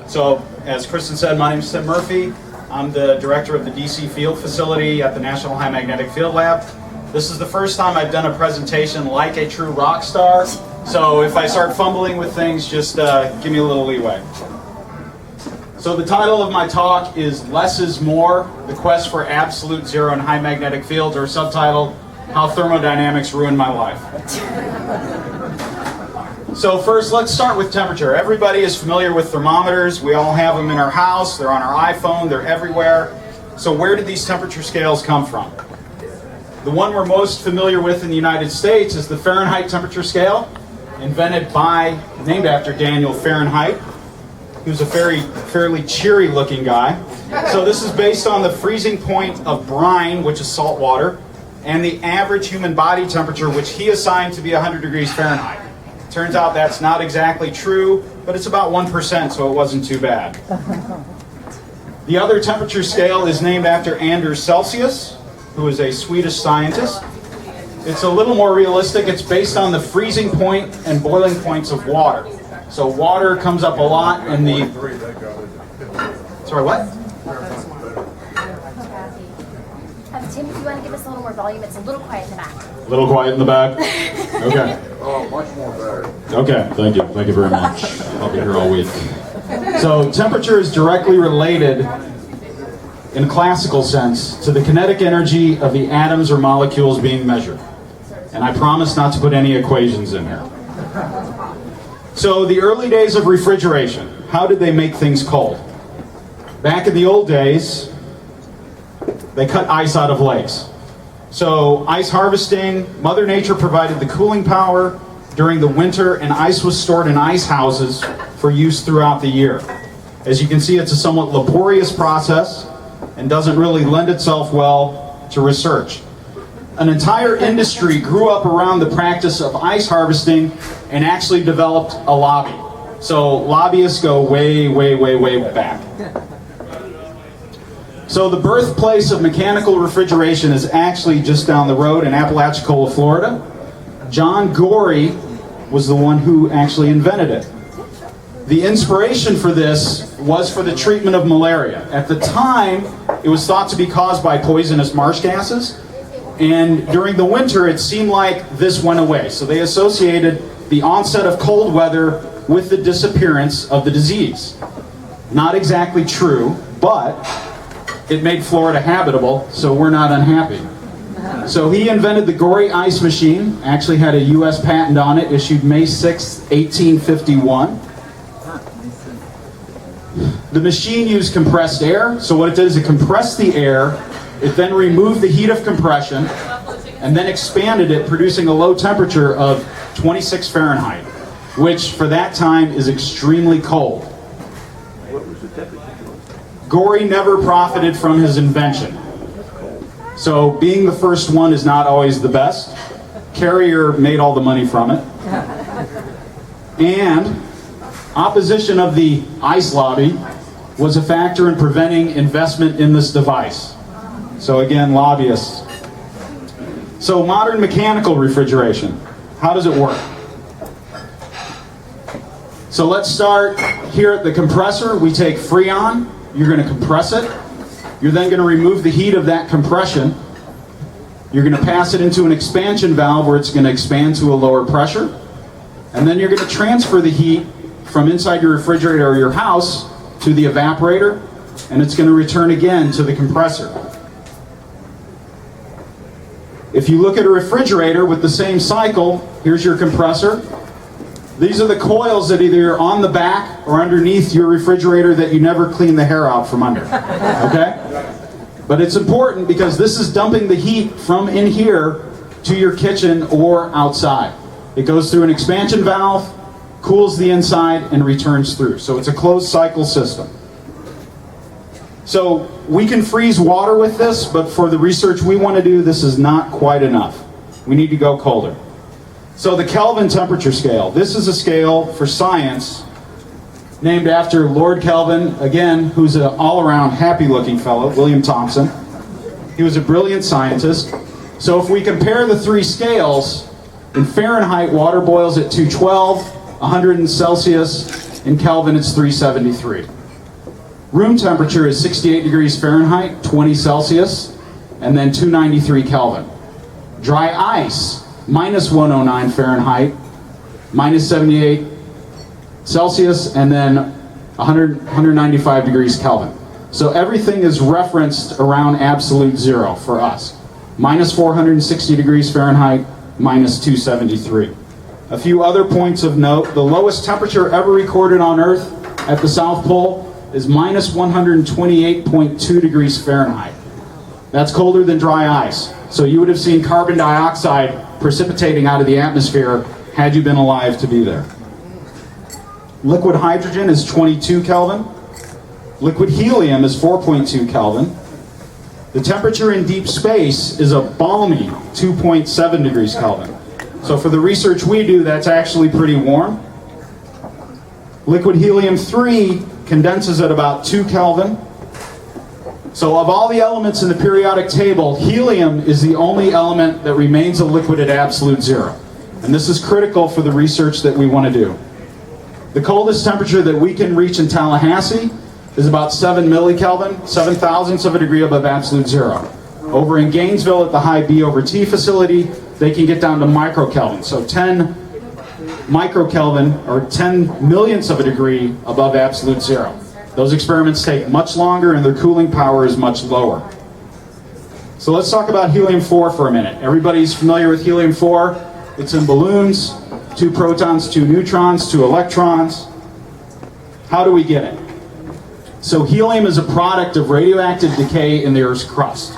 So, as Kristen said, my name is Tim Murphy. I'm the director of the DC Field Facility at the National High Magnetic Field Lab. This is the first time I've done a presentation like a true rock star, so if I start fumbling with things, just give me a little leeway. So the title of my talk is Less is More, the Quest for Absolute Zero in High Magnetic Fields, or subtitled, How Thermodynamics Ruined My Life. So first, let's start with temperature. Everybody is familiar with thermometers. We all have them in our house. They're on our iPhone. They're everywhere. So where did these temperature scales come from? The one we're most familiar with in the United States is the Fahrenheit temperature scale, named after Daniel Fahrenheit. He was a fairly cheery looking guy. So this is based on the freezing point of brine, which is salt water, and the average human body temperature, which he assigned to be 100 degrees Fahrenheit. Turns out that's not exactly true, but it's about 1%, so it wasn't too bad. The other temperature scale is named after Anders Celsius, who is a Swedish scientist. It's a little more realistic. It's based on the freezing point and boiling points of water. So water comes up a lot in the... Sorry, what? Tim, if you want to give us a little more volume, it's a little quiet in the back. A little quiet in the back? Okay. Oh, much more better. Okay, thank you. Thank you very much. I'll be here all week. So temperature is directly related, in a classical sense, to the kinetic energy of the atoms or molecules being measured. And I promise not to put any equations in here. So the early days of refrigeration, how did they make things cold? Back in the old days, they cut ice out of lakes. So ice harvesting, Mother Nature provided the cooling power during the winter, and ice was stored in ice houses for use throughout the year. As you can see, it's a somewhat laborious process and doesn't really lend itself well to research. An entire industry grew up around the practice of ice harvesting and actually developed a lobby. So lobbyists go way, way, way, way back. So the birthplace of mechanical refrigeration is actually just down the road in Apalachicola, Florida. John Gorey was the one who actually invented it. The inspiration for this was for the treatment of malaria. At the time, it was thought to be caused by poisonous marsh gases, and during the winter, it seemed like this went away. So they associated the onset of cold weather with the disappearance of the disease. Not exactly true, but it made Florida habitable, so we're not unhappy. So he invented the Gorey ice machine, actually had a US patent on it, issued May 6, 1851. The machine used compressed air, so what it did is it compressed the air, it then removed the heat of compression, and then expanded it, producing a low temperature of 26 Fahrenheit, which for that time is extremely cold. Gorey never profited from his invention. So being the first one is not always the best. Carrier made all the money from it. And opposition of the ice lobby was a factor in preventing investment in this device. So again, lobbyists. So modern mechanical refrigeration, how does it work? So let's start here at the compressor. We take Freon. You're going to compress it. You're then going to remove the heat of that compression. You're going to pass it into an expansion valve where it's going to expand to a lower pressure. And then you're going to transfer the heat from inside your refrigerator or your house to the evaporator, and it's going to return again to the compressor. If you look at a refrigerator with the same cycle, here's your compressor. These are the coils that either are on the back or underneath your refrigerator that you never clean the hair out from under, okay? But it's important because this is dumping the heat from in here to your kitchen or outside. It goes through an expansion valve, cools the inside, and returns through. So it's a closed cycle system. So we can freeze water with this, but for the research we want to do, this is not quite enough. We need to go colder. So the Kelvin temperature scale. This is a scale for science named after Lord Kelvin, again, who's an all-around happy-looking fellow, William Thomson. He was a brilliant scientist. So if we compare the three scales, in Fahrenheit, water boils at 212, 100 in Celsius, In Kelvin, it's 373. Room temperature is 68 degrees Fahrenheit, 20 Celsius, and then 293 Kelvin. Dry ice, minus 109 Fahrenheit, minus 78 Celsius, and then 195 degrees Kelvin. So everything is referenced around absolute zero for us. Minus 460 degrees Fahrenheit, minus 273. A few other points of note: the lowest temperature ever recorded on Earth at the South Pole is minus 128.2 degrees Fahrenheit. That's colder than dry ice. So you would have seen carbon dioxide precipitating out of the atmosphere had you been alive to be there. Liquid hydrogen is 22 Kelvin. Liquid helium is 4.2 Kelvin. The temperature in deep space is a balmy 2.7 degrees Kelvin. So for the research we do, that's actually pretty warm. Liquid helium-3 condenses at about 2 Kelvin. So of all the elements in the periodic table, helium is the only element that remains a liquid at absolute zero. And this is critical for the research that we want to do. The coldest temperature that we can reach in Tallahassee is about 7 millikelvin, 7 thousandths of a degree above absolute zero. Over in Gainesville at the high B over T facility, they can get down to microkelvin. So 10 microkelvin, or 10 millionths of a degree above absolute zero. Those experiments take much longer and their cooling power is much lower. So let's talk about helium-4 for a minute. Everybody's familiar with helium-4. It's in balloons, 2 protons, 2 neutrons, 2 electrons. How do we get it? So helium is a product of radioactive decay in the Earth's crust.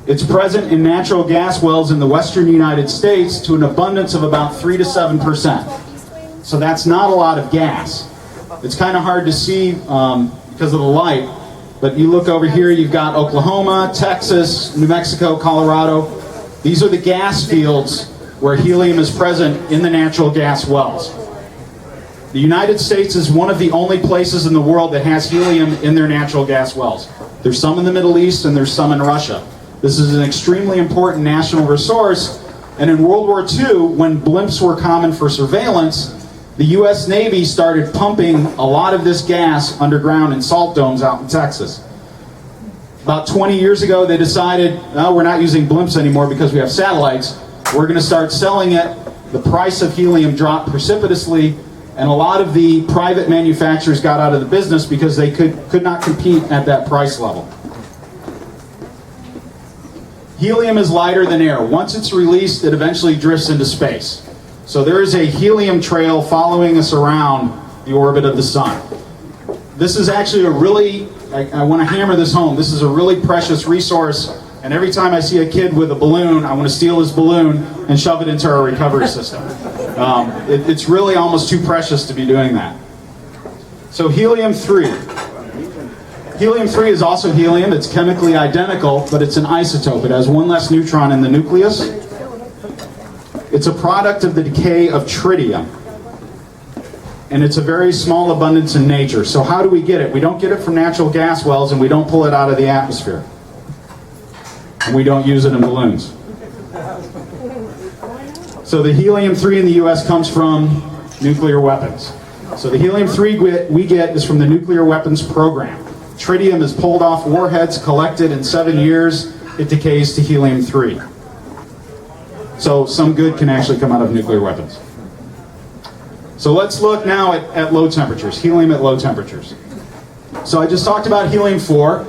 It's present in natural gas wells in the western United States to an abundance of about 3 to 7%. So that's not a lot of gas. It's kind of hard to see because of the light, but you look over here, you've got Oklahoma, Texas, New Mexico, Colorado. These are the gas fields where helium is present in the natural gas wells. The United States is one of the only places in the world that has helium in their natural gas wells. There's some in the Middle East and there's some in Russia. This is an extremely important national resource, and in World War II, when blimps were common for surveillance, the US Navy started pumping a lot of this gas underground in salt domes out in Texas. About 20 years ago, they decided, no, we're not using blimps anymore because we have satellites. We're going to start selling it. The price of helium dropped precipitously, and a lot of the private manufacturers got out of the business because they could not compete at that price level. Helium is lighter than air. Once it's released, it eventually drifts into space. So there is a helium trail following us around the orbit of the sun. This is actually a really, I want to hammer this home, this is a really precious resource, and every time I see a kid with a balloon, I want to steal his balloon and shove it into our recovery system. It's really almost too precious to be doing that. So helium-3. Helium-3 is also helium. It's chemically identical, but it's an isotope. It has one less neutron in the nucleus. It's a product of the decay of tritium. And it's a very small abundance in nature. So how do we get it? We don't get it from natural gas wells, and we don't pull it out of the atmosphere. And we don't use it in balloons. So the helium-3 in the US comes from nuclear weapons. So the helium-3 we get is from the nuclear weapons program. Tritium is pulled off warheads, collected in 7 years, it decays to helium-3. So some good can actually come out of nuclear weapons. So let's look now at low temperatures, helium at low temperatures. So I just talked about helium-4.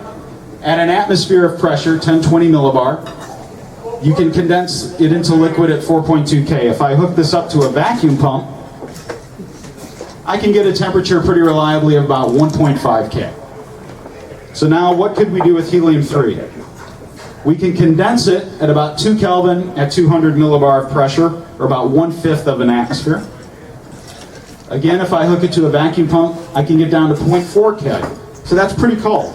At an atmosphere of pressure, 1020 millibar, you can condense it into liquid at 4.2 K. If I hook this up to a vacuum pump, I can get a temperature pretty reliably of about 1.5 K. So now what could we do with helium-3? We can condense it at about 2 Kelvin at 200 millibar of pressure, or about 1/5 of an atmosphere. Again, if I hook it to a vacuum pump, I can get down to 0.4 K. So that's pretty cold.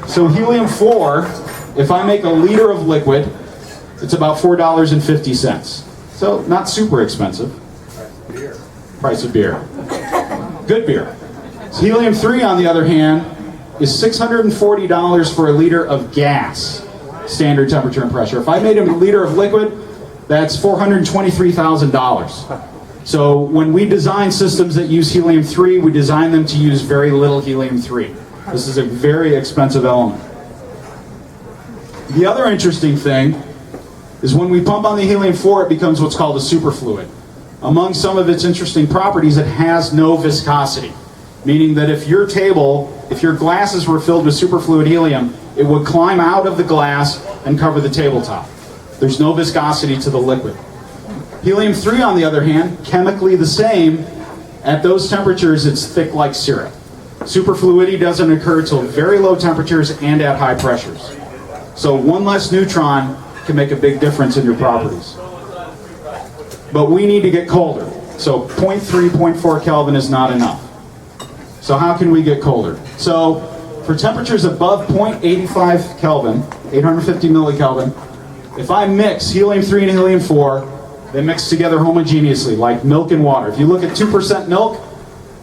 So helium-4, if I make a liter of liquid, it's about $4.50. So not super expensive. Price of beer. Good beer. So helium-3, on the other hand, is $640 for a liter of gas, standard temperature and pressure. If I made a liter of liquid, that's $423,000. So when we design systems that use helium-3, we design them to use very little helium-3. This is a very expensive element. The other interesting thing is when we pump on the helium-4, it becomes what's called a superfluid. Among some of its interesting properties, it has no viscosity, meaning that if your glasses were filled with superfluid helium, it would climb out of the glass and cover the tabletop. There's no viscosity to the liquid. Helium-3, on the other hand, chemically the same. At those temperatures, it's thick like syrup. Superfluidity doesn't occur till very low temperatures and at high pressures. So one less neutron can make a big difference in your properties. But we need to get colder. So 0.3, 0.4 Kelvin is not enough. So how can we get colder? So for temperatures above 0.85 Kelvin, 850 millikelvin, if I mix helium-3 and helium-4, they mix together homogeneously, like milk and water. If you look at 2% milk,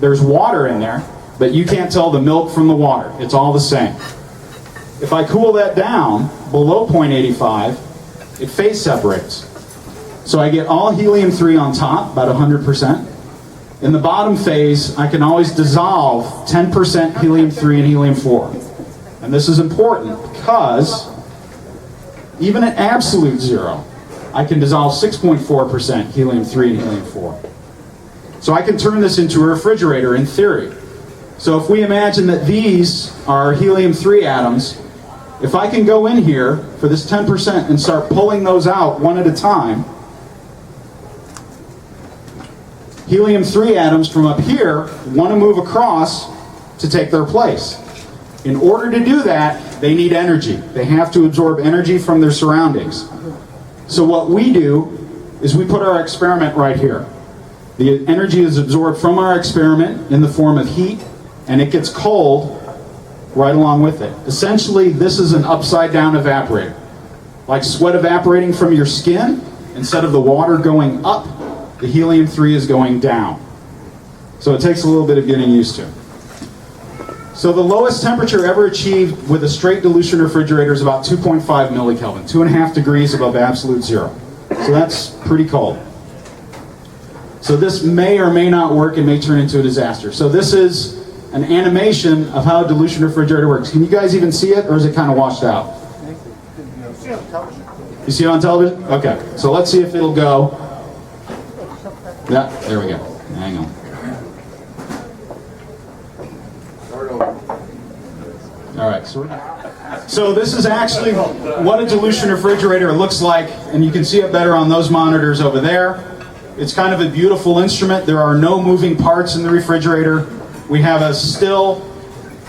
there's water in there, but you can't tell the milk from the water. It's all the same. If I cool that down below 0.85, it phase separates. So I get all helium-3 on top, about 100%. In the bottom phase, I can always dissolve 10% helium-3 and helium-4. And this is important because even at absolute zero, I can dissolve 6.4% helium-3 and helium-4. So I can turn this into a refrigerator in theory. So if we imagine that these are helium-3 atoms, if I can go in here for this 10% and start pulling those out one at a time, helium-3 atoms from up here want to move across to take their place. In order to do that, they need energy. They have to absorb energy from their surroundings. So what we do is we put our experiment right here. The energy is absorbed from our experiment in the form of heat, and it gets cold right along with it. Essentially, this is an upside-down evaporator. Like sweat evaporating from your skin, instead of the water going up, the helium-3 is going down. So it takes a little bit of getting used to. So the lowest temperature ever achieved with a straight dilution refrigerator is about 2.5 millikelvin, 2.5 degrees above absolute zero. So that's pretty cold. So this may or may not work and may turn into a disaster. So this is an animation of how a dilution refrigerator works. Can you guys even see it, or is it kind of washed out? You see it on television? Okay, so let's see if it'll go. Yeah, there we go. Hang on. All right, so this is actually what a dilution refrigerator looks like, and you can see it better on those monitors over there. It's kind of a beautiful instrument. There are no moving parts in the refrigerator. We have a still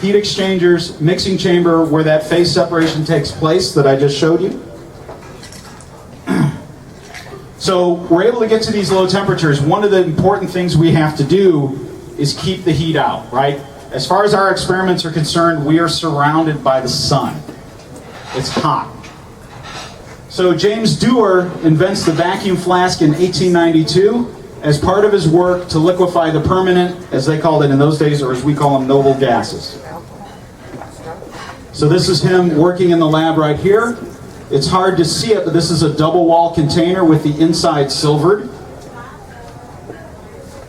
heat exchangers, mixing chamber where that phase separation takes place that I just showed you. So we're able to get to these low temperatures. One of the important things we have to do is keep the heat out, right? As far as our experiments are concerned, we are surrounded by the sun. It's hot. So James Dewar invents the vacuum flask in 1892 as part of his work to liquefy the permanent, as they called it in those days, or as we call them, noble gases. So this is him working in the lab right here. It's hard to see it, but this is a double wall container with the inside silvered,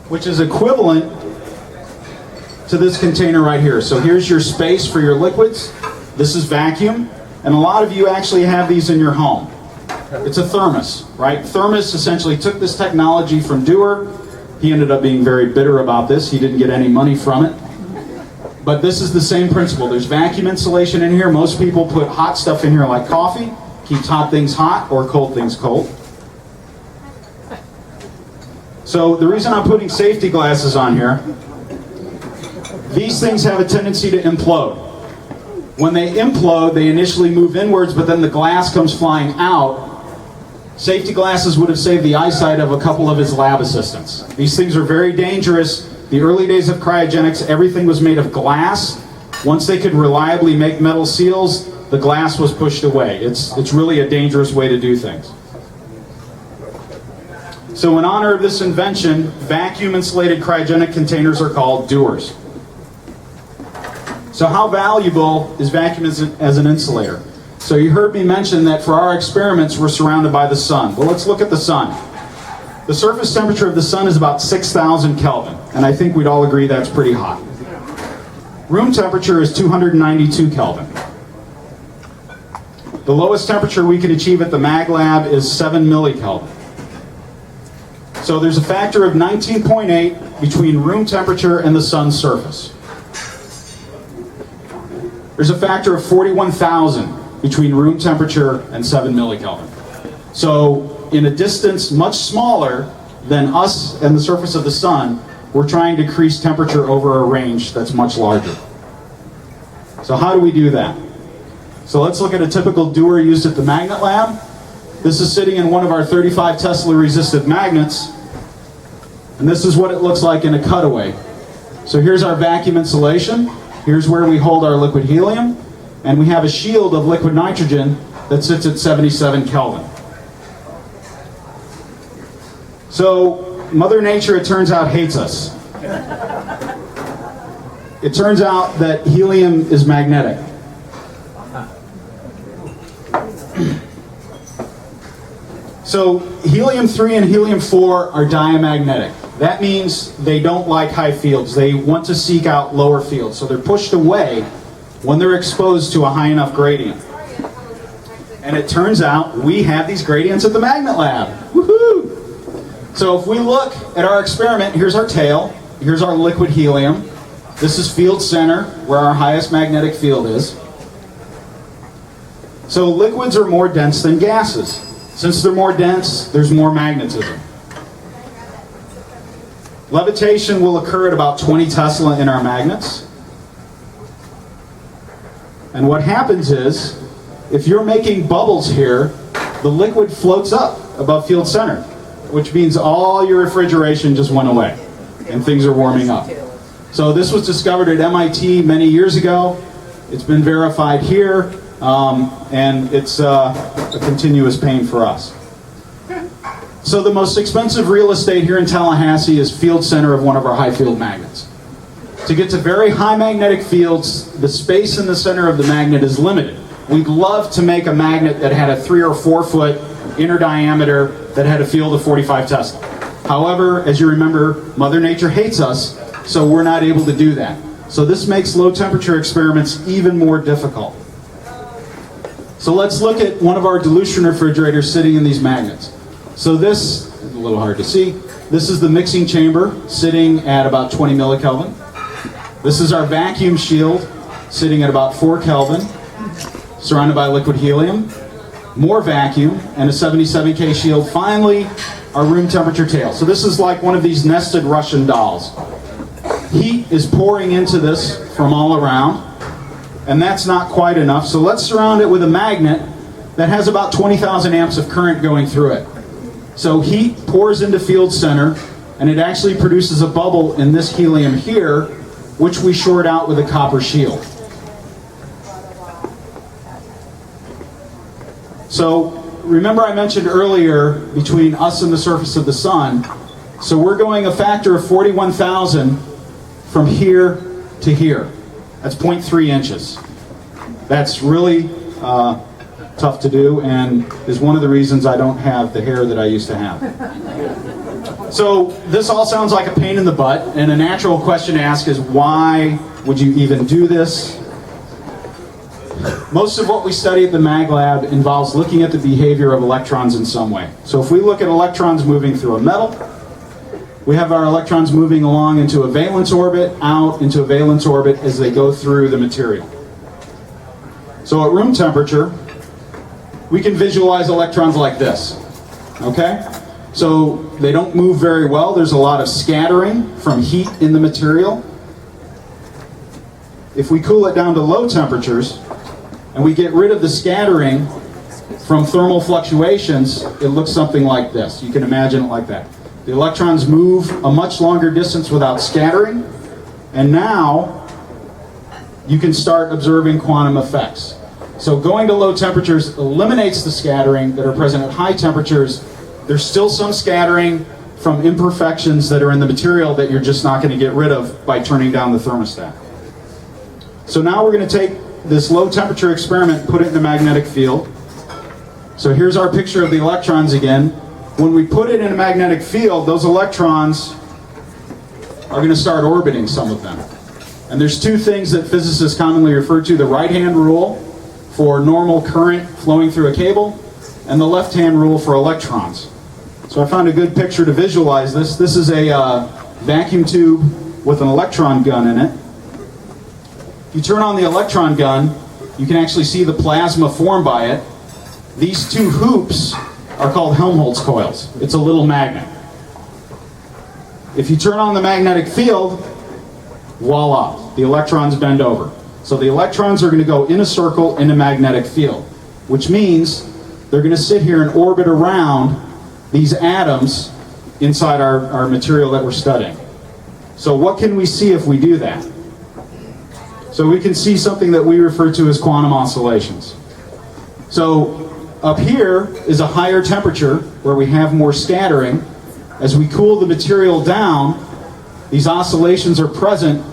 which is equivalent to this container right here. So here's your space for your liquids. This is vacuum, and a lot of you actually have these in your home. It's a thermos, right? Thermos essentially took this technology from Dewar. He ended up being very bitter about this. He didn't get any money from it. But this is the same principle. There's vacuum insulation in here. Most people put hot stuff in here like coffee. Keeps hot things hot or cold things cold. So the reason I'm putting safety glasses on here, these things have a tendency to implode. When they implode, they initially move inwards, but then the glass comes flying out. Safety glasses would have saved the eyesight of a couple of his lab assistants. These things are very dangerous. The early days of cryogenics, everything was made of glass. Once they could reliably make metal seals, the glass was pushed away. It's really a dangerous way to do things. So in honor of this invention, vacuum insulated cryogenic containers are called Dewars. So how valuable is vacuum as an insulator? So you heard me mention that for our experiments we're surrounded by the sun. Well, let's look at the sun. The surface temperature of the sun is about 6,000 Kelvin, and I think we'd all agree that's pretty hot. Room temperature is 292 Kelvin. The lowest temperature we can achieve at the MagLab is 7 millikelvin. So there's a factor of 19.8 between room temperature and the sun's surface. There's a factor of 41,000 between room temperature and 7 millikelvin. So in a distance much smaller than us and the surface of the sun, we're trying to increase temperature over a range that's much larger. So how do we do that? So let's look at a typical dewar used at the magnet lab. This is sitting in one of our 35 Tesla resistive magnets, and this is what it looks like in a cutaway. So here's our vacuum insulation, here's where we hold our liquid helium, and we have a shield of liquid nitrogen that sits at 77 Kelvin. So Mother Nature, it turns out, hates us. It turns out that helium is magnetic. So helium-3 and helium-4 are diamagnetic. That means they don't like high fields. They want to seek out lower fields. So they're pushed away when they're exposed to a high enough gradient. And it turns out we have these gradients at the magnet lab. Woohoo! So if we look at our experiment, here's our tail, here's our liquid helium. This is field center, where our highest magnetic field is. So liquids are more dense than gases. Since they're more dense, there's more magnetism. Levitation will occur at about 20 Tesla in our magnets. And what happens is, if you're making bubbles here, the liquid floats up above field center, which means all your refrigeration just went away and things are warming up. So this was discovered at MIT many years ago. It's been verified here, and it's a continuous pain for us. So the most expensive real estate here in Tallahassee is field center of one of our high field magnets. To get to very high magnetic fields, the space in the center of the magnet is limited. We'd love to make a magnet that had a 3 or 4 foot inner diameter that had a field of 45 Tesla. However, as you remember, Mother Nature hates us, so we're not able to do that. So this makes low temperature experiments even more difficult. So let's look at one of our dilution refrigerators sitting in these magnets. So this is a little hard to see. This is the mixing chamber sitting at about 20 millikelvin. This is our vacuum shield sitting at about 4 Kelvin, surrounded by liquid helium, more vacuum, and a 77K shield. Finally, our room temperature tail. So this is like one of these nested Russian dolls. Heat is pouring into this from all around, and that's not quite enough. So let's surround it with a magnet that has about 20,000 amps of current going through it. So heat pours into field center, and it actually produces a bubble in this helium here, which we short out with a copper shield. So remember I mentioned earlier between us and the surface of the sun, so we're going a factor of 41,000 from here to here. That's 0.3 inches. That's really tough to do, and is one of the reasons I don't have the hair that I used to have. So this all sounds like a pain in the butt, and a natural question to ask is, why would you even do this? Most of what we study at the MagLab involves looking at the behavior of electrons in some way. So if we look at electrons moving through a metal, we have our electrons moving along into a valence orbit, out into a valence orbit as they go through the material. So at room temperature, we can visualize electrons like this, okay? So they don't move very well. There's a lot of scattering from heat in the material. If we cool it down to low temperatures, and we get rid of the scattering from thermal fluctuations, it looks something like this. You can imagine it like that. The electrons move a much longer distance without scattering, and now you can start observing quantum effects. So going to low temperatures eliminates the scattering that are present at high temperatures. There's still some scattering from imperfections that are in the material that you're just not going to get rid of by turning down the thermostat. So now we're going to take this low temperature experiment, put it in the magnetic field. So here's our picture of the electrons again. When we put it in a magnetic field, those electrons are going to start orbiting, some of them. And there's two things that physicists commonly refer to: the right-hand rule for normal current flowing through a cable, and the left-hand rule for electrons. So I found a good picture to visualize this. This is a vacuum tube with an electron gun in it. If you turn on the electron gun, you can actually see the plasma formed by it. These two hoops are called Helmholtz coils. It's a little magnet. If you turn on the magnetic field, voila, the electrons bend over. So the electrons are going to go in a circle in a magnetic field, which means they're going to sit here and orbit around these atoms inside our material that we're studying. So what can we see if we do that? So we can see something that we refer to as quantum oscillations. So up here is a higher temperature where we have more scattering. As we cool the material down, these oscillations are present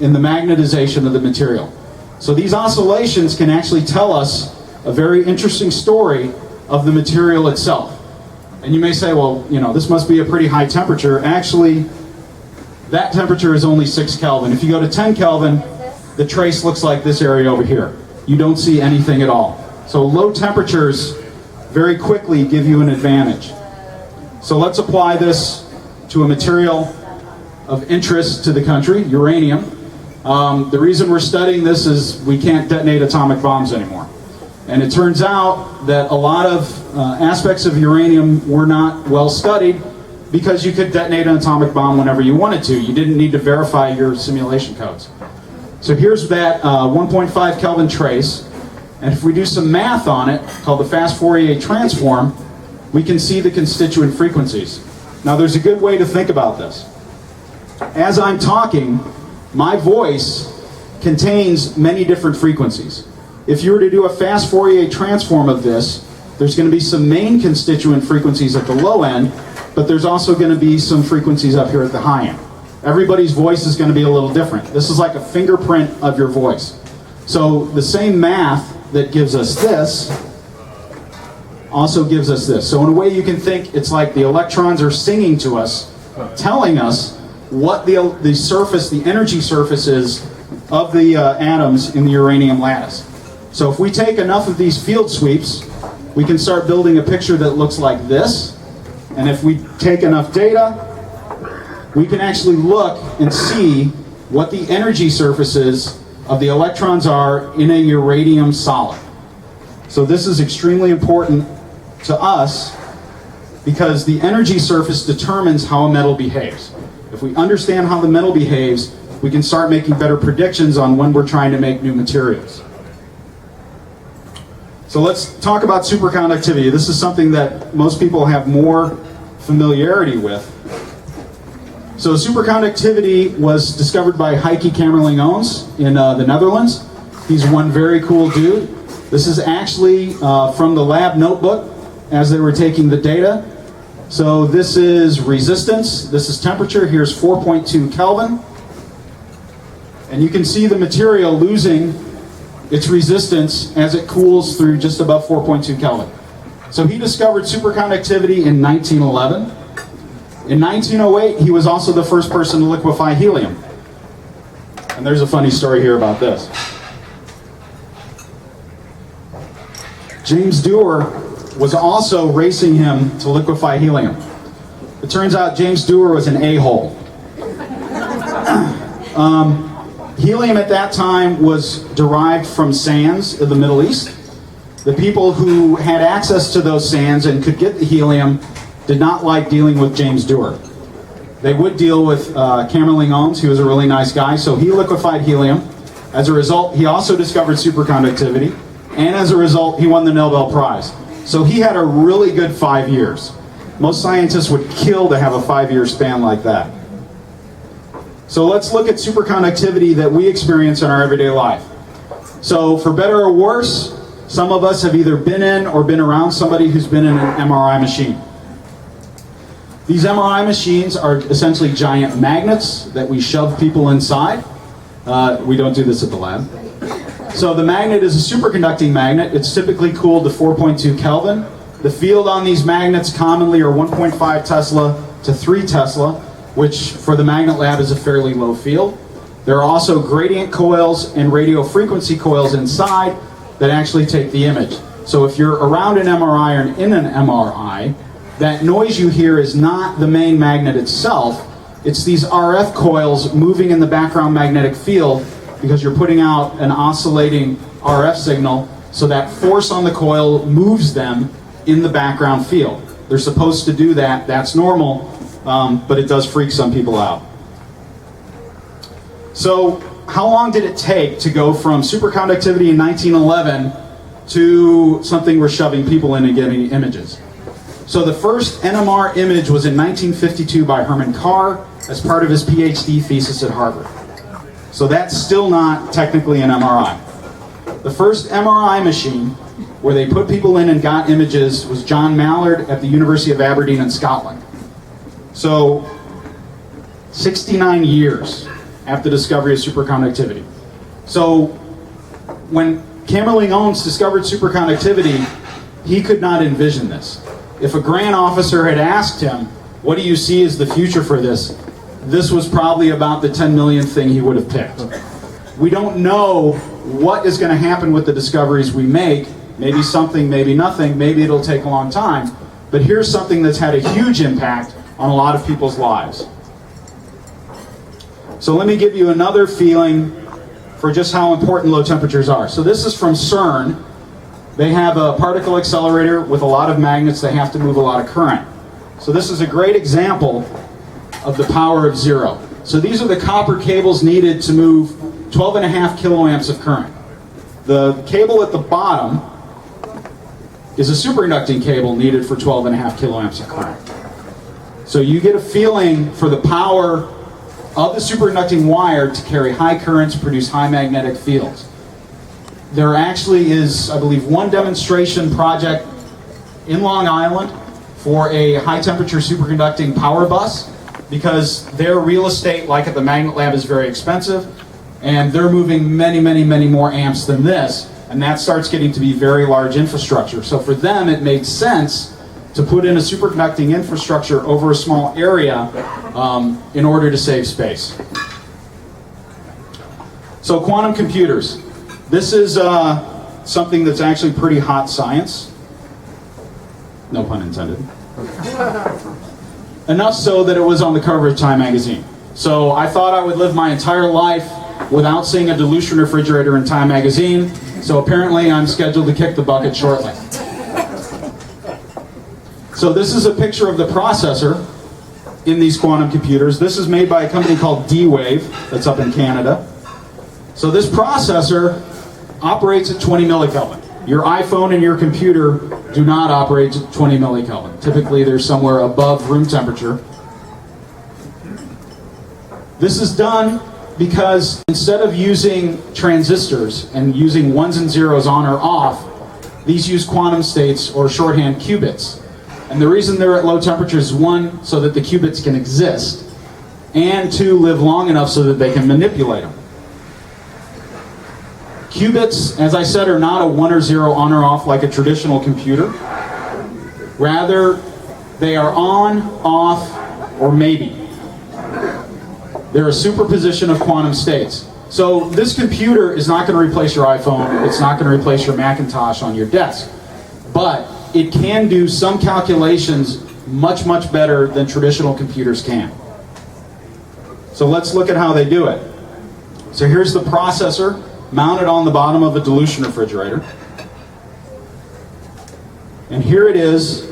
in the magnetization of the material. So these oscillations can actually tell us a very interesting story of the material itself. And you may say, well, this must be a pretty high temperature. Actually, that temperature is only 6 Kelvin. If you go to 10 Kelvin, the trace looks like this area over here. You don't see anything at all. So low temperatures very quickly give you an advantage. So let's apply this to a material of interest to the country, uranium. The reason we're studying this is we can't detonate atomic bombs anymore. And it turns out that a lot of aspects of uranium were not well studied because you could detonate an atomic bomb whenever you wanted to. You didn't need to verify your simulation codes. So here's that 1.5 Kelvin trace. And if we do some math on it, called the fast Fourier transform, we can see the constituent frequencies. Now there's a good way to think about this. As I'm talking, my voice contains many different frequencies. If you were to do a fast Fourier transform of this, there's going to be some main constituent frequencies at the low end, but there's also going to be some frequencies up here at the high end. Everybody's voice is going to be a little different. This is like a fingerprint of your voice. So the same math that gives us this also gives us this. So in a way you can think it's like the electrons are singing to us, telling us what the surface, the energy surface is of the atoms in the uranium lattice. So if we take enough of these field sweeps, we can start building a picture that looks like this. And if we take enough data, we can actually look and see what the energy surfaces of the electrons are in a uranium solid. So this is extremely important to us because the energy surface determines how a metal behaves. If we understand how the metal behaves, we can start making better predictions on when we're trying to make new materials. So let's talk about superconductivity. This is something that most people have more familiarity with. So superconductivity was discovered by Heike Kamerlingh-Onnes in the Netherlands. He's one very cool dude. This is actually from the lab notebook as they were taking the data. So this is resistance, this is temperature, here's 4.2 Kelvin. And you can see the material losing its resistance as it cools through just above 4.2 Kelvin. So he discovered superconductivity in 1911. In 1908, he was also the first person to liquefy helium. And there's a funny story here about this. James Dewar was also racing him to liquefy helium. It turns out James Dewar was an a-hole. Helium at that time was derived from sands in the Middle East. The people who had access to those sands and could get the helium did not like dealing with James Dewar. They would deal with Kamerlingh-Onnes, who was a really nice guy, so he liquefied helium. As a result, he also discovered superconductivity, and as a result, he won the Nobel Prize. So he had a really good 5 years. Most scientists would kill to have a 5-year span like that. So let's look at superconductivity that we experience in our everyday life. So for better or worse, some of us have either been in or been around somebody who's been in an MRI machine. These MRI machines are essentially giant magnets that we shove people inside. We don't do this at the lab. So the magnet is a superconducting magnet. It's typically cooled to 4.2 Kelvin. The field on these magnets commonly are 1.5 Tesla to 3 Tesla, which for the Magnet Lab is a fairly low field. There are also gradient coils and radio frequency coils inside that actually take the image. So if you're around an MRI or in an MRI, that noise you hear is not the main magnet itself, it's these RF coils moving in the background magnetic field because you're putting out an oscillating RF signal, so that force on the coil moves them in the background field. They're supposed to do that, that's normal, but it does freak some people out. So how long did it take to go from superconductivity in 1911 to something we're shoving people in and getting images? So the first NMR image was in 1952 by Herman Carr as part of his PhD thesis at Harvard. So that's still not technically an MRI. The first MRI machine where they put people in and got images was John Mallard at the University of Aberdeen in Scotland. So 69 years after the discovery of superconductivity. So when Camerling Owens discovered superconductivity, he could not envision this. If a grant officer had asked him, what do you see as the future for this? This was probably about the 10 million thing he would have picked. We don't know what is going to happen with the discoveries we make. Maybe something, maybe nothing, maybe it'll take a long time. But here's something that's had a huge impact on a lot of people's lives. So let me give you another feeling for just how important low temperatures are. So this is from CERN. They have a particle accelerator with a lot of magnets that have to move a lot of current. So this is a great example of the power of zero. So these are the copper cables needed to move 12.5 kiloamps of current. The cable at the bottom is a superconducting cable needed for 12.5 kiloamps of current. So you get a feeling for the power of the superconducting wire to carry high currents, produce high magnetic fields. There actually is, I believe, one demonstration project in Long Island for a high temperature superconducting power bus, because their real estate, like at the Magnet Lab, is very expensive, and they're moving many, many, many more amps than this, and that starts getting to be very large infrastructure. So for them, it made sense to put in a superconducting infrastructure over a small area in order to save space. So quantum computers. This is something that's actually pretty hot science. No pun intended. Enough so that it was on the cover of Time magazine. So I thought I would live my entire life without seeing a dilution refrigerator in Time magazine. So apparently I'm scheduled to kick the bucket shortly. So this is a picture of the processor in these quantum computers. This is made by a company called D-Wave that's up in Canada. So this processor operates at 20 millikelvin. Your iPhone and your computer do not operate at 20 millikelvin. Typically they're somewhere above room temperature. This is done because instead of using transistors and using ones and zeros on or off, these use quantum states, or shorthand qubits. And the reason they're at low temperatures is, one, so that the qubits can exist, and two, live long enough so that they can manipulate them. Qubits, as I said, are not a 1 or 0 on or off like a traditional computer. Rather, they are on, off, or maybe. They're a superposition of quantum states. So this computer is not going to replace your iPhone, it's not going to replace your Macintosh on your desk. But it can do some calculations much, much better than traditional computers can. So let's look at how they do it. So here's the processor mounted on the bottom of a dilution refrigerator. And here it is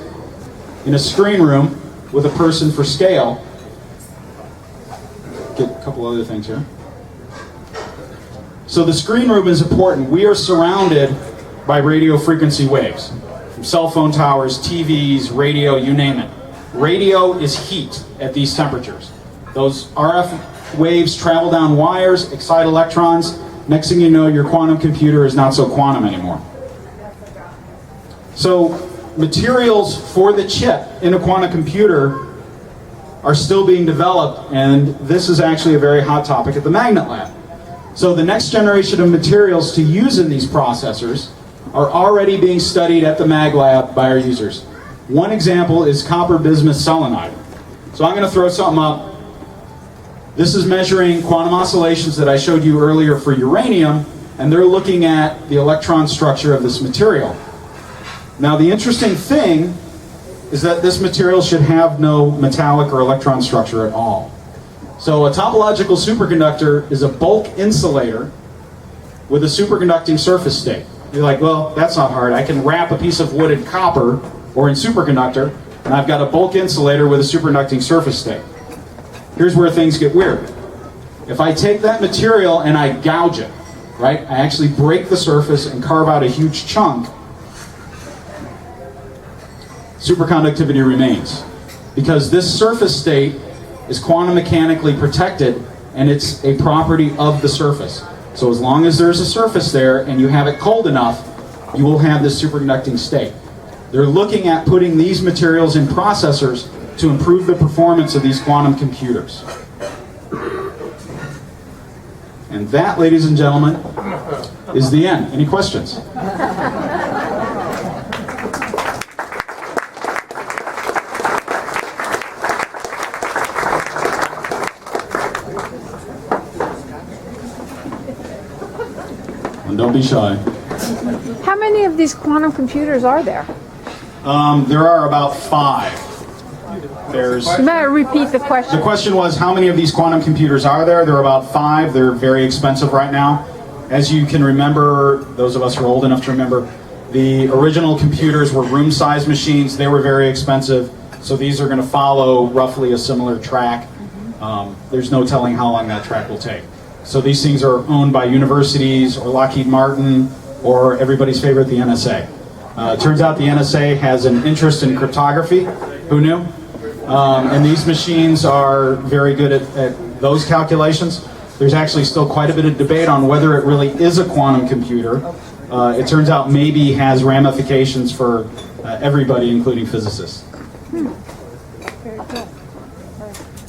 in a screen room with a person for scale. Get a couple other things here. So the screen room is important. We are surrounded by radio frequency waves. From cell phone towers, TVs, radio, you name it. Radio is heat at these temperatures. Those RF waves travel down wires, excite electrons. Next thing you know, your quantum computer is not so quantum anymore. So materials for the chip in a quantum computer are still being developed, and this is actually a very hot topic at the Magnet Lab. So the next generation of materials to use in these processors are already being studied at the MagLab by our users. One example is copper bismuth selenide. So I'm going to throw something up. This is measuring quantum oscillations that I showed you earlier for uranium, and they're looking at the electron structure of this material. Now the interesting thing is that this material should have no metallic or electron structure at all. So a topological superconductor is a bulk insulator with a superconducting surface state. You're like, well, that's not hard. I can wrap a piece of wood in copper or in superconductor, and I've got a bulk insulator with a superconducting surface state. Here's where things get weird. If I take that material and I gouge it, right? I actually break the surface and carve out a huge chunk. Superconductivity remains. Because this surface state is quantum mechanically protected, and it's a property of the surface. So as long as there's a surface there and you have it cold enough, you will have this superconducting state. They're looking at putting these materials in processors to improve the performance of these quantum computers. And that, ladies and gentlemen, is the end. Any questions? And don't be shy. How many of these quantum computers are there? There are about 5. You might repeat the question. The question was, how many of these quantum computers are there? There are about 5. They're very expensive right now. As you can remember, those of us who are old enough to remember, the original computers were room-sized machines. They were very expensive. So these are going to follow roughly a similar track. There's no telling how long that track will take. So these things are owned by universities or Lockheed Martin or everybody's favorite, the NSA. Turns out the NSA has an interest in cryptography. Who knew? And these machines are very good at those calculations. There's actually still quite a bit of debate on whether it really is a quantum computer. It turns out maybe has ramifications for everybody, including physicists. Very cool.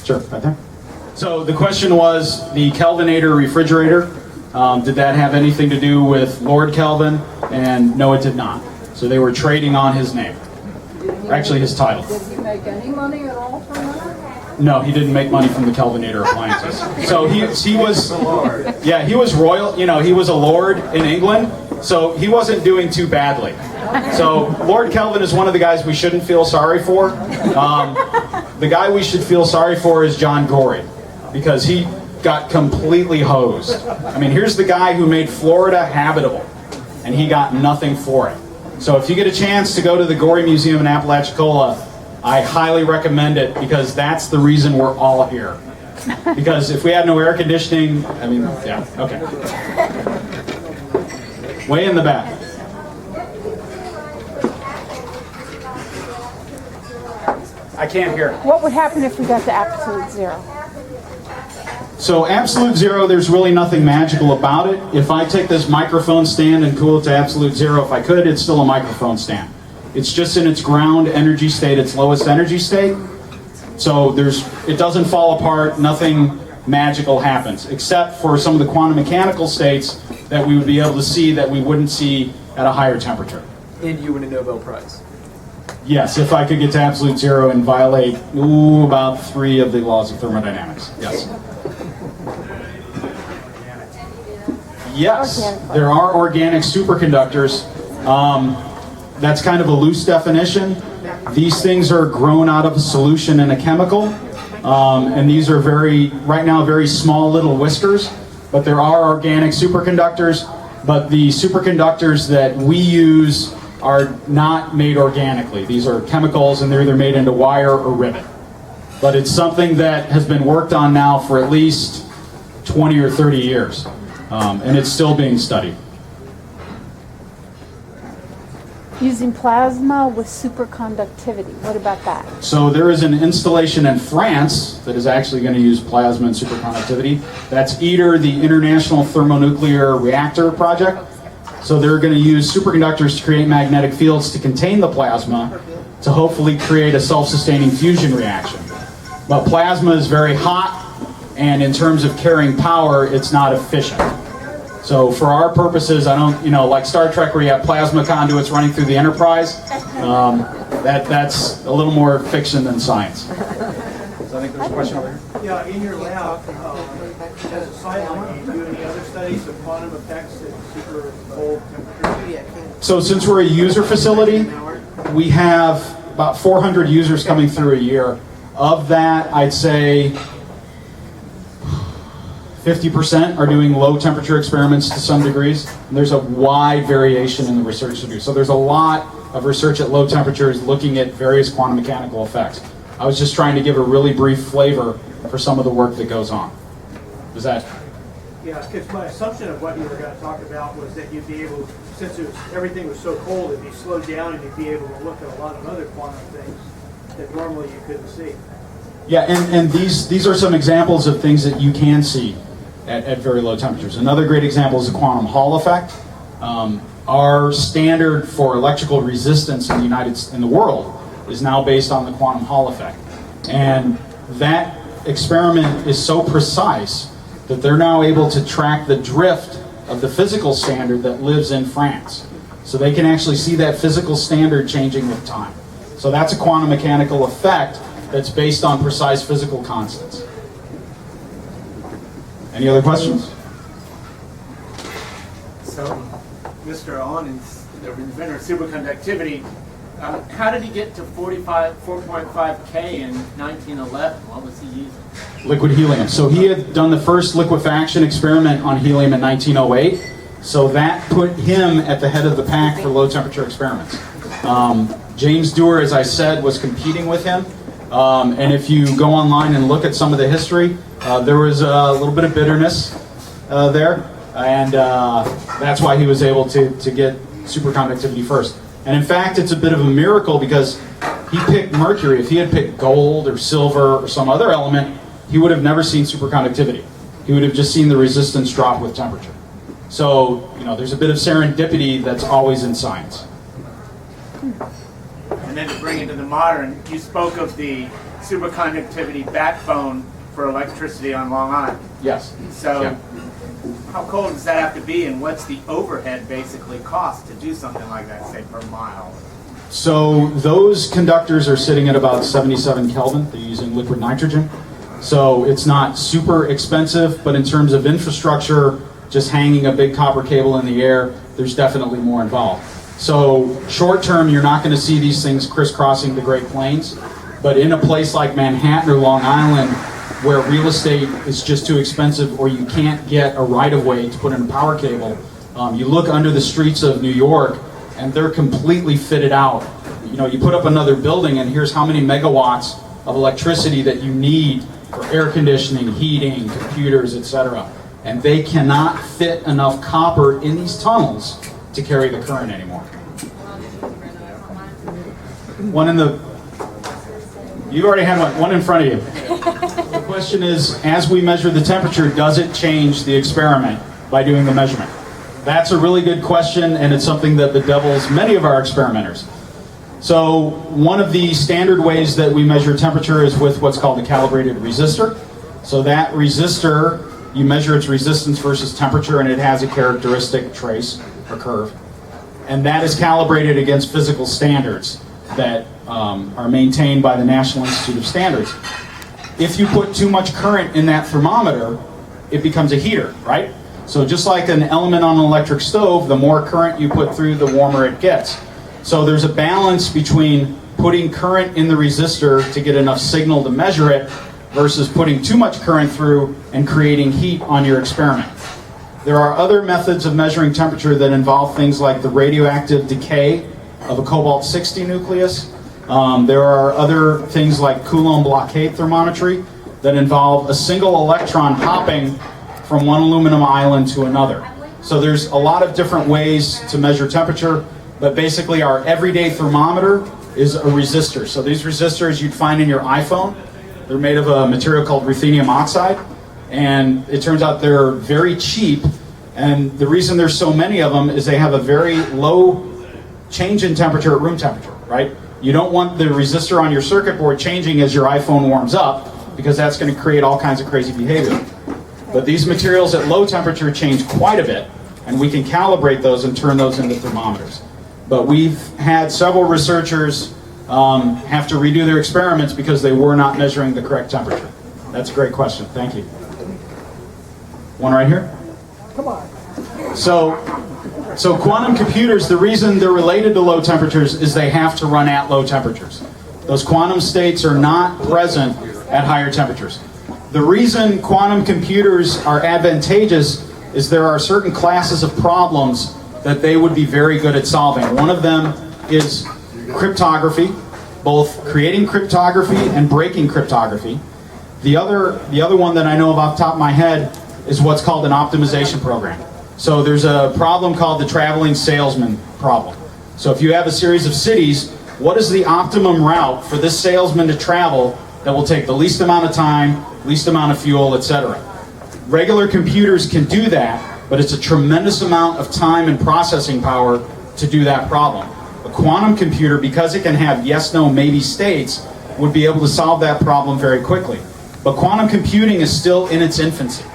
Sure, right there. So the question was the Kelvinator refrigerator. Did that have anything to do with Lord Kelvin? And no, it did not. So they were trading on his name. Actually, his title. Did he make any money at all from that? No, he didn't make money from the Kelvinator appliances. So he was, yeah, he was royal. You know, he was a lord in England, so he wasn't doing too badly. So Lord Kelvin is one of the guys we shouldn't feel sorry for. The guy we should feel sorry for is John Gorey, because he got completely hosed. I mean, here's the guy who made Florida habitable, and he got nothing for it. So if you get a chance to go to the Gorey Museum in Apalachicola, I highly recommend it, because that's the reason we're all here. Because if we had no air conditioning, I mean, yeah, okay. Way in the back. I can't hear. What would happen if we got to absolute zero? So absolute zero, there's really nothing magical about it. If I take this microphone stand and cool it to absolute zero, if I could, it's still a microphone stand. It's just in its ground energy state, its lowest energy state. So it doesn't fall apart, nothing magical happens, except for some of the quantum mechanical states that we would be able to see that we wouldn't see at a higher temperature. And you win a Nobel Prize. Yes, if I could get to absolute zero and violate, about 3 of the laws of thermodynamics, yes. Yes, there are organic superconductors. That's kind of a loose definition. These things are grown out of a solution in a chemical, and these are right now, very small little whiskers, but there are organic superconductors, but the superconductors that we use are not made organically. These are chemicals, and they're either made into wire or rivet. But it's something that has been worked on now for at least 20 or 30 years. And it's still being studied. Using plasma with superconductivity. What about that? So there is an installation in France that is actually going to use plasma and superconductivity. That's ITER, the International Thermonuclear Reactor Project. So they're going to use superconductors to create magnetic fields to contain the plasma to hopefully create a self-sustaining fusion reaction. But plasma is very hot, and in terms of carrying power, it's not efficient. So for our purposes, I don't, like Star Trek where you have plasma conduits running through the Enterprise, that's a little more fiction than science. So I think there's a question over here. Yeah, in your lab, as a side line, do you do any other studies of quantum effects at super cold temperatures? So since we're a user facility, we have about 400 users coming through a year. Of that, I'd say 50% are doing low temperature experiments to some degrees. And there's a wide variation in the research to do. So there's a lot of research at low temperatures looking at various quantum mechanical effects. I was just trying to give a really brief flavor for some of the work that goes on. Does that? Yeah, because my assumption of what you were going to talk about was that you'd be able, since everything was so cold, it'd be slowed down and you'd be able to look at a lot of other quantum things that normally you couldn't see. Yeah, and these are some examples of things that you can see at very low temperatures. Another great example is the quantum Hall effect. Our standard for electrical resistance in the world is now based on the quantum Hall effect. And that experiment is so precise that they're now able to track the drift of the physical standard that lives in France. So they can actually see that physical standard changing with time. So that's a quantum mechanical effect that's based on precise physical constants. Any other questions? So, Mr. Owen is the inventor of superconductivity. How did he get to 4.5 K in 1911? What was he using? Liquid helium. So he had done the first liquefaction experiment on helium in 1908. So that put him at the head of the pack for low temperature experiments. James Dewar, as I said, was competing with him. And if you go online and look at some of the history, there was a little bit of bitterness there. And that's why he was able to get superconductivity first. And in fact, it's a bit of a miracle because he picked mercury. If he had picked gold or silver or some other element, he would have never seen superconductivity. He would have just seen the resistance drop with temperature. So, there's a bit of serendipity that's always in science. And then to bring it to the modern, you spoke of the superconductivity backbone for electricity on Long Island. Yes. So, Yeah. how cold does that have to be, and what's the overhead basically cost to do something like that, say, per mile? So those conductors are sitting at about 77 Kelvin. They're using liquid nitrogen. So it's not super expensive, but in terms of infrastructure, just hanging a big copper cable in the air, there's definitely more involved. So short term, you're not going to see these things crisscrossing the Great Plains, but in a place like Manhattan or Long Island, where real estate is just too expensive or you can't get a right-of-way to put in a power cable, you look under the streets of New York and they're completely fitted out. You put up another building and here's how many megawatts of electricity that you need for air conditioning, heating, computers, etc. And they cannot fit enough copper in these tunnels to carry the current anymore. You already had one in front of you. The question is, as we measure the temperature, does it change the experiment by doing the measurement? That's a really good question, and it's something that bedevils many of our experimenters. So one of the standard ways that we measure temperature is with what's called a calibrated resistor. So that resistor, you measure its resistance versus temperature, and it has a characteristic trace or curve. And that is calibrated against physical standards that are maintained by the National Institute of Standards. If you put too much current in that thermometer, it becomes a heater, right? So just like an element on an electric stove, the more current you put through, the warmer it gets. So there's a balance between putting current in the resistor to get enough signal to measure it versus putting too much current through and creating heat on your experiment. There are other methods of measuring temperature that involve things like the radioactive decay of a cobalt-60 nucleus. There are other things like Coulomb blockade thermometry that involve a single electron hopping from one aluminum island to another. So there's a lot of different ways to measure temperature, but basically our everyday thermometer is a resistor. So these resistors you'd find in your iPhone, they're made of a material called ruthenium oxide, and it turns out they're very cheap, and the reason there's so many of them is they have a very low change in temperature at room temperature, right? You don't want the resistor on your circuit board changing as your iPhone warms up, because that's going to create all kinds of crazy behavior. But these materials at low temperature change quite a bit, and we can calibrate those and turn those into thermometers. But we've had several researchers have to redo their experiments because they were not measuring the correct temperature. That's a great question. Thank you. One right here? Come on. So quantum computers, the reason they're related to low temperatures is they have to run at low temperatures. Those quantum states are not present at higher temperatures. The reason quantum computers are advantageous is there are certain classes of problems that they would be very good at solving. One of them is cryptography, both creating cryptography and breaking cryptography. The other one that I know of off the top of my head is what's called an optimization program. So there's a problem called the traveling salesman problem. So if you have a series of cities, what is the optimum route for this salesman to travel that will take the least amount of time, least amount of fuel, etc.? Regular computers can do that, but it's a tremendous amount of time and processing power to do that problem. A quantum computer, because it can have yes, no, maybe states, would be able to solve that problem very quickly. But quantum computing is still in its infancy.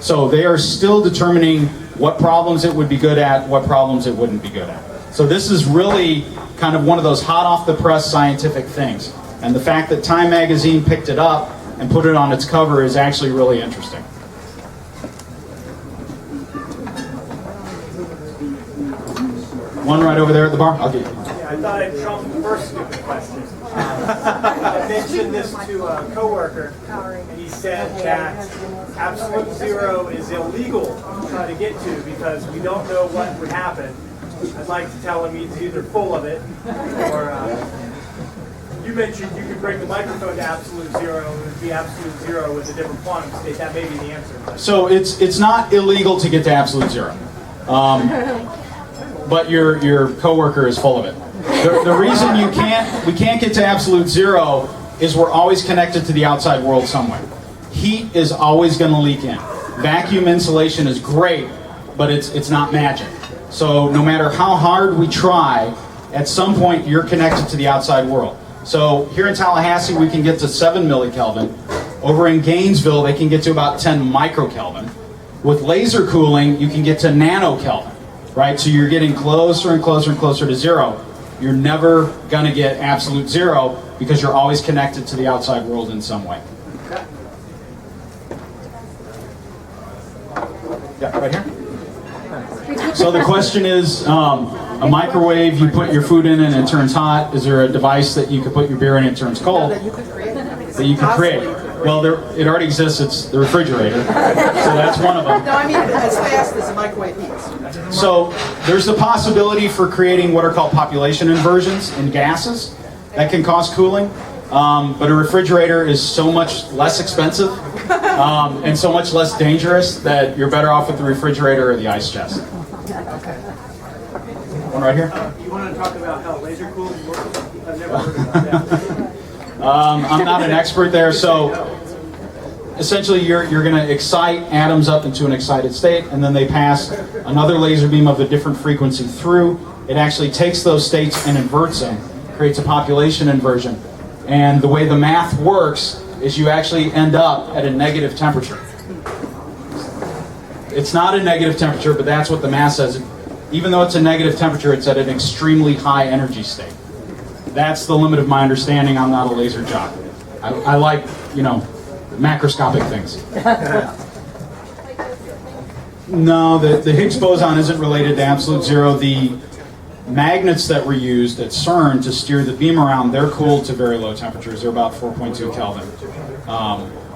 So they are still determining what problems it would be good at, what problems it wouldn't be good at. So this is really kind of one of those hot off the press scientific things. And the fact that Time magazine picked it up and put it on its cover is actually really interesting. One right over there at the bar. I'll get you. Yeah, I thought I'd trump the first stupid question. I mentioned this to a coworker, and he said that absolute zero is illegal to try to get to because we don't know what would happen. I'd like to tell him he's either full of it, or you mentioned you could bring the microphone to absolute zero, and it would be absolute zero with a different quantum state. That may be the answer. So it's not illegal to get to absolute zero. But your coworker is full of it. The reason we can't get to absolute zero is we're always connected to the outside world somewhere. Heat is always going to leak in. Vacuum insulation is great, but it's not magic. So no matter how hard we try, at some point you're connected to the outside world. So here in Tallahassee we can get to 7 millikelvin. Over in Gainesville they can get to about 10 microkelvin. With laser cooling you can get to nanokelvin. Right, so you're getting closer and closer and closer to zero. You're never going to get absolute zero because you're always connected to the outside world in some way. Yeah, right here. So the question is, a microwave, you put your food in and it turns hot. Is there a device that you could put your beer in and it turns cold? That you could create. Well, it already exists. It's the refrigerator. So that's one of them. No, I mean as fast as a microwave heats. So there's the possibility for creating what are called population inversions in gases that can cause cooling. But a refrigerator is so much less expensive and so much less dangerous that you're better off with the refrigerator or the ice chest. One right here. You want to talk about how laser cooling works? I've never heard about that. I'm not an expert there, so essentially you're going to excite atoms up into an excited state, and then they pass another laser beam of a different frequency through. It actually takes those states and inverts them, creates a population inversion. And the way the math works is you actually end up at a negative temperature. It's not a negative temperature, but that's what the math says. Even though it's a negative temperature, it's at an extremely high energy state. That's the limit of my understanding. I'm not a laser jock. I like, macroscopic things. No, the Higgs boson isn't related to absolute zero. The magnets that were used at CERN to steer the beam around, they're cooled to very low temperatures. They're about 4.2 Kelvin.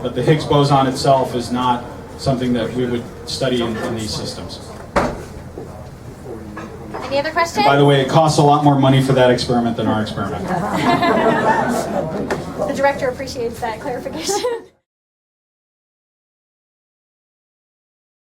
But the Higgs boson itself is not something that we would study in these systems. Any other questions? By the way, it costs a lot more money for that experiment than our experiment. The director appreciates that clarification.